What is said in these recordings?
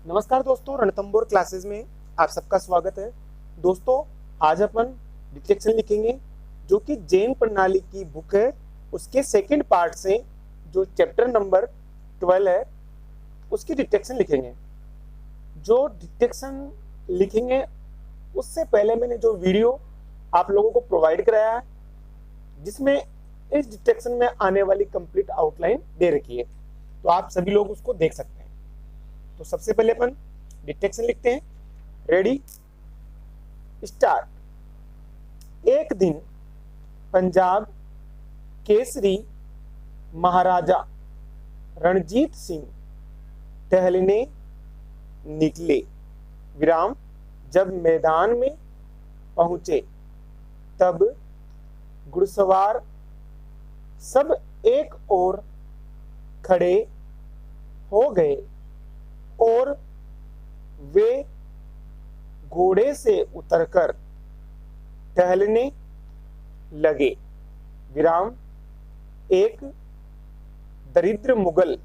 नमस्कार दोस्तों, रणथंबोर क्लासेस में आप सबका स्वागत है। दोस्तों, आज अपन डिटेक्शन लिखेंगे जो कि जैन प्रणाली की बुक है, उसके सेकंड पार्ट से जो चैप्टर नंबर 12 है उसकी डिटेक्शन लिखेंगे। जो डिटेक्शन लिखेंगे उससे पहले मैंने जो वीडियो आप लोगों को प्रोवाइड कराया है जिसमें इस डिटेक्शन में आने वाली कंप्लीट आउटलाइन दे रखी है, तो आप सभी लोग उसको देख सकते हैं। तो सबसे पहले अपन डिटेक्शन लिखते हैं। Ready, start. एक दिन पंजाब केसरी महाराजा रणजीत सिंह टहलने निकले। विराम, जब मैदान में पहुंचे तब घुड़सवार सब एक ओर खड़े हो गए और वे घोड़े से उतरकर टहलने लगे। विराम, एक दरिद्र मुगल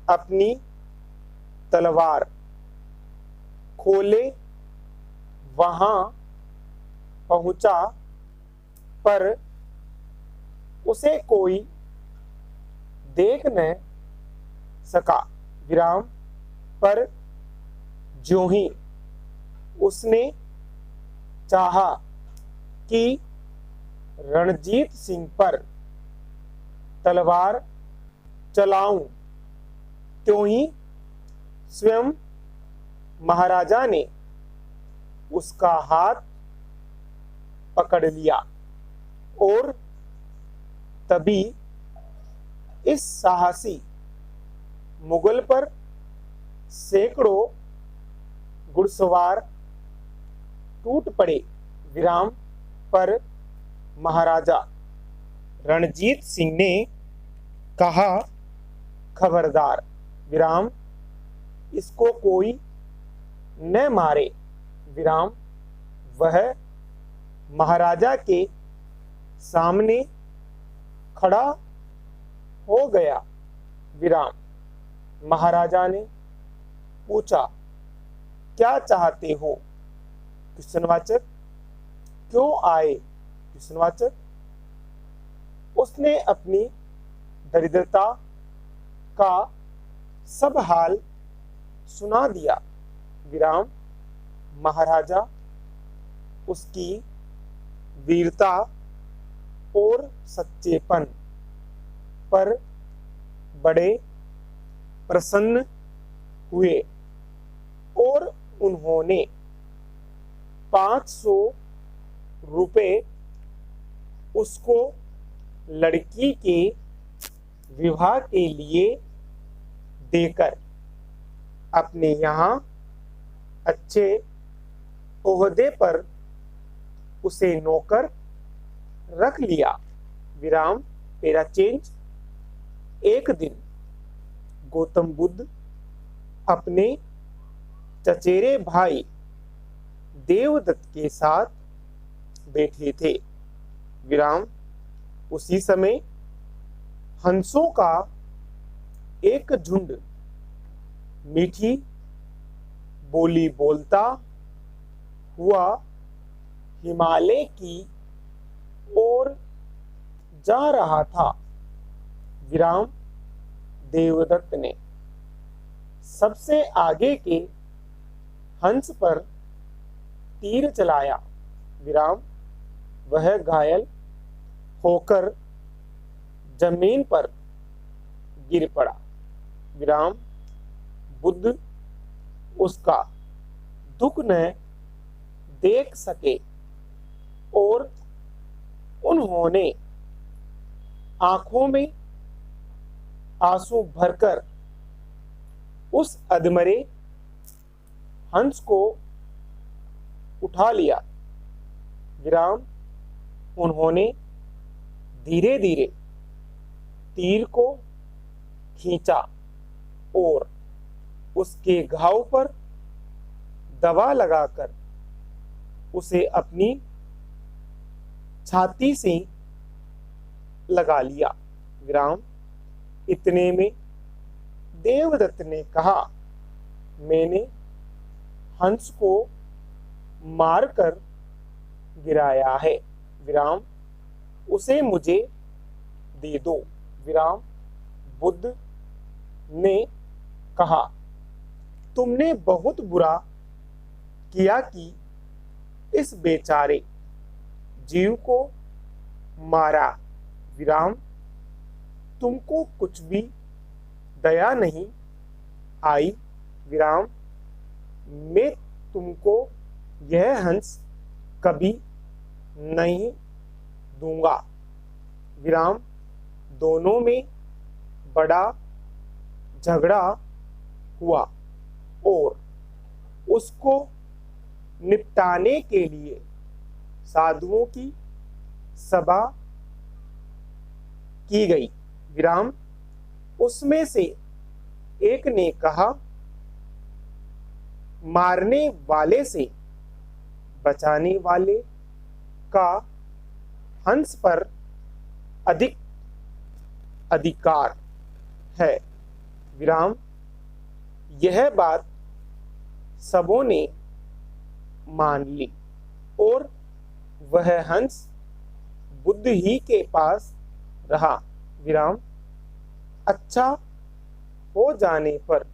अपनी तलवार खोले वहां पहुंचा पर उसे कोई देख न सका। विराम, पर ज्यों ही उसने चाहा कि रणजीत सिंह पर तलवार चलाऊं, त्यों ही स्वयं महाराजा ने उसका हाथ पकड़ लिया और तभी इस साहसी मुगल पर सैकड़ों घुड़सवार टूट पड़े। विराम, पर महाराजा रणजीत सिंह ने कहा, खबरदार। विराम, इसको कोई न मारे। विराम, वह महाराजा के सामने खड़ा हो गया। विराम, महाराजा ने पूछा, क्या चाहते हो? क्वेश्चनवाचक। क्यों आए? क्वेश्चनवाचक। उसने अपनी दरिद्रता का सब हाल सुना दिया। विराम, महाराजा उसकी वीरता और सच्चेपन पर बड़े प्रसन्न हुए और उन्होंने 500 रुपए उसको लड़की के विवाह के लिए देकर अपने यहाँ अच्छे ओहदे पर उसे नौकर रख लिया। विराम, पैरा चेंज। एक दिन गौतम बुद्ध अपने चचेरे भाई देवदत्त के साथ बैठे थे। विराम, उसी समय हंसों का एक झुंड मीठी बोली बोलता हुआ हिमालय की ओर जा रहा था। विराम, देवदत्त ने सबसे आगे के हंस पर तीर चलाया। विराम, वह घायल होकर जमीन पर गिर पड़ा। विराम, बुद्ध उसका दुख न देख सके और उन्होंने आंखों में आंसू भरकर उस अधमरे हंस को उठा लिया। विराम, उन्होंने धीरे धीरे तीर को खींचा और उसके घाव पर दवा लगाकर उसे अपनी छाती से लगा लिया। विराम, इतने में देवदत्त ने कहा, मैंने हंस को मारकर गिराया है, विराम उसे मुझे दे दो, विराम बुद्ध ने कहा। तुमने बहुत बुरा किया कि इस बेचारे जीव को मारा, विराम तुमको कुछ भी दया नहीं आई, विराम मैं तुमको यह हंस कभी नहीं दूंगा, विराम दोनों में बड़ा झगड़ा हुआ और उसको निपटाने के लिए साधुओं की सभा की गई, विराम उसमें से एक ने कहा, मारने वाले से बचाने वाले का हंस पर अधिक अधिकार है, विराम यह बात सबों ने मान ली और वह हंस बुद्ध ही के पास रहा, विराम अच्छा हो जाने पर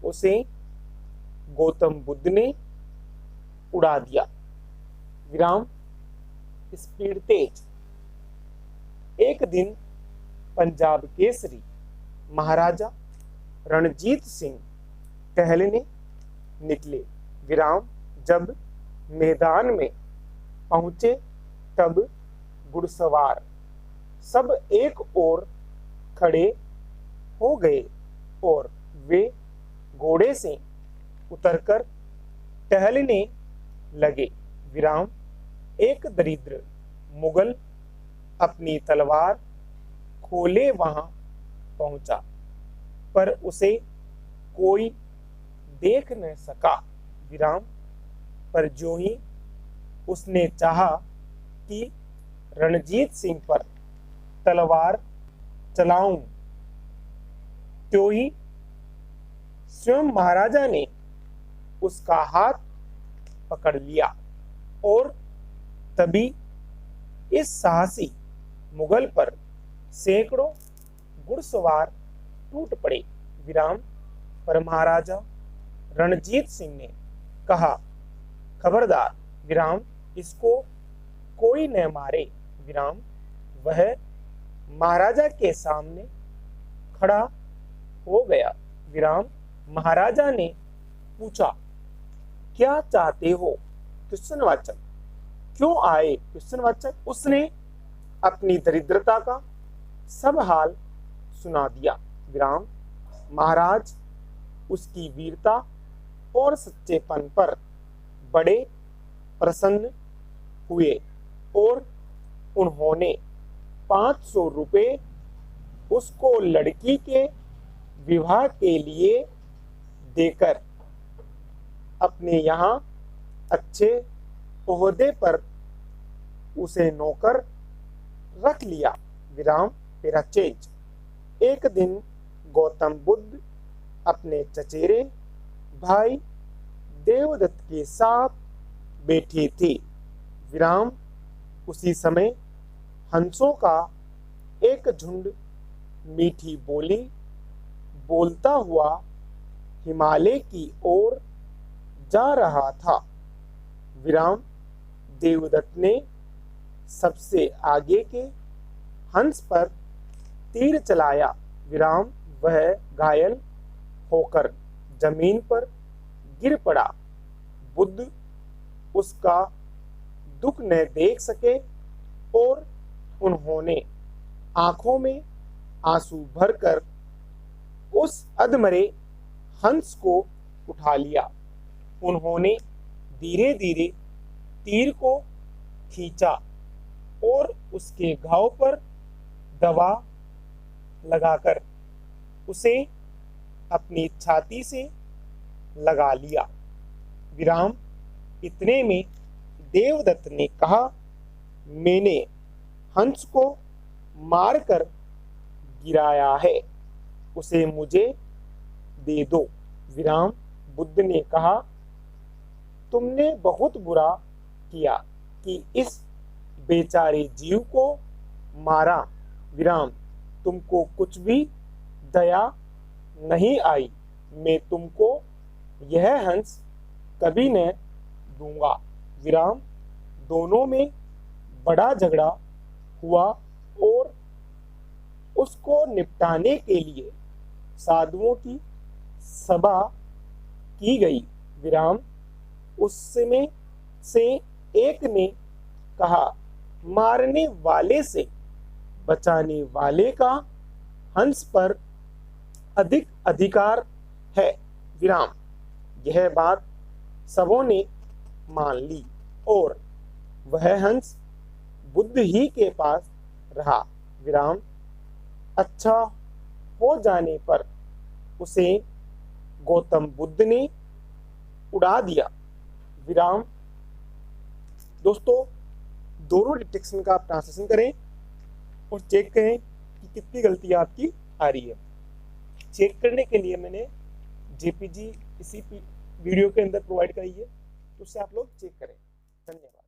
उसे गौतम बुद्ध ने उड़ा दिया, विराम स्पीड तेज। एक दिन पंजाब केसरी महाराजा रणजीत सिंह टहलने निकले, विराम जब मैदान में पहुंचे तब घुड़सवार सब एक ओर खड़े हो गए और वे घोड़े से उतरकर टहलने लगे, विराम एक दरिद्र मुगल अपनी तलवार खोले वहां पहुंचा पर उसे कोई देख न सका, विराम पर जो ही उसने चाहा कि रणजीत सिंह पर तलवार चलाऊं, त्यों ही स्वयं महाराजा ने उसका हाथ पकड़ लिया और तभी इस साहसी मुगल पर सैकड़ों घुड़सवार टूट पड़े, विराम पर महाराजा रणजीत सिंह ने कहा, खबरदार, विराम इसको कोई न मारे, विराम वह महाराजा के सामने खड़ा हो गया, विराम महाराजा ने पूछा, क्या चाहते हो, क्वेश्चनवाचक, क्यों आए, क्वेश्चनवाचक। उसने अपनी दरिद्रता का सब हाल सुना दिया, विराम महाराज उसकी वीरता और सच्चेपन पर बड़े प्रसन्न हुए और उन्होंने 500 रुपये उसको लड़की के विवाह के लिए देकर अपने यहाँ अच्छे ओहदे पर उसे नौकर रख लिया, विराम तेरा चेंज। एक दिन गौतम बुद्ध अपने चचेरे भाई देवदत्त के साथ बैठे थे, विराम उसी समय हंसों का एक झुंड मीठी बोली बोलता हुआ हिमालय की ओर जा रहा था, विराम देवदत्त ने सबसे आगे के हंस पर तीर चलाया, विराम वह घायल होकर जमीन पर गिर पड़ा, बुद्ध उसका दुख न देख सके और उन्होंने आंखों में आंसू भरकर उस अधमरे हंस को उठा लिया। उन्होंने धीरे धीरे तीर को खींचा और उसके घाव पर दवा लगाकर उसे अपनी छाती से लगा लिया, विराम इतने में देवदत्त ने कहा, मैंने हंस को मारकर गिराया है, उसे मुझे दे दो, विराम बुद्ध ने कहा, तुमने बहुत बुरा किया कि इस बेचारे जीव को मारा। विराम, तुमको कुछ भी दया नहीं आई। मैं तुमको यह हंस कभी न दूंगा। विराम, दोनों में बड़ा झगड़ा हुआ और उसको निपटाने के लिए साधुओं की सभा की गई। विराम, उसमें से एक ने कहा, मारने वाले से बचाने वाले का हंस पर अधिक अधिकार है। विराम, यह बात सबों ने मान ली और वह हंस बुद्ध ही के पास रहा। विराम, अच्छा हो जाने पर उसे गौतम बुद्ध ने उड़ा दिया। विराम, दोस्तों दोनों डिटेक्शन का आप ट्रांसलेशन करें और चेक करें कि कितनी गलती आपकी आ रही है। चेक करने के लिए मैंने जेपीजी इसी वीडियो के अंदर प्रोवाइड कराई है, तो उससे आप लोग चेक करें। धन्यवाद।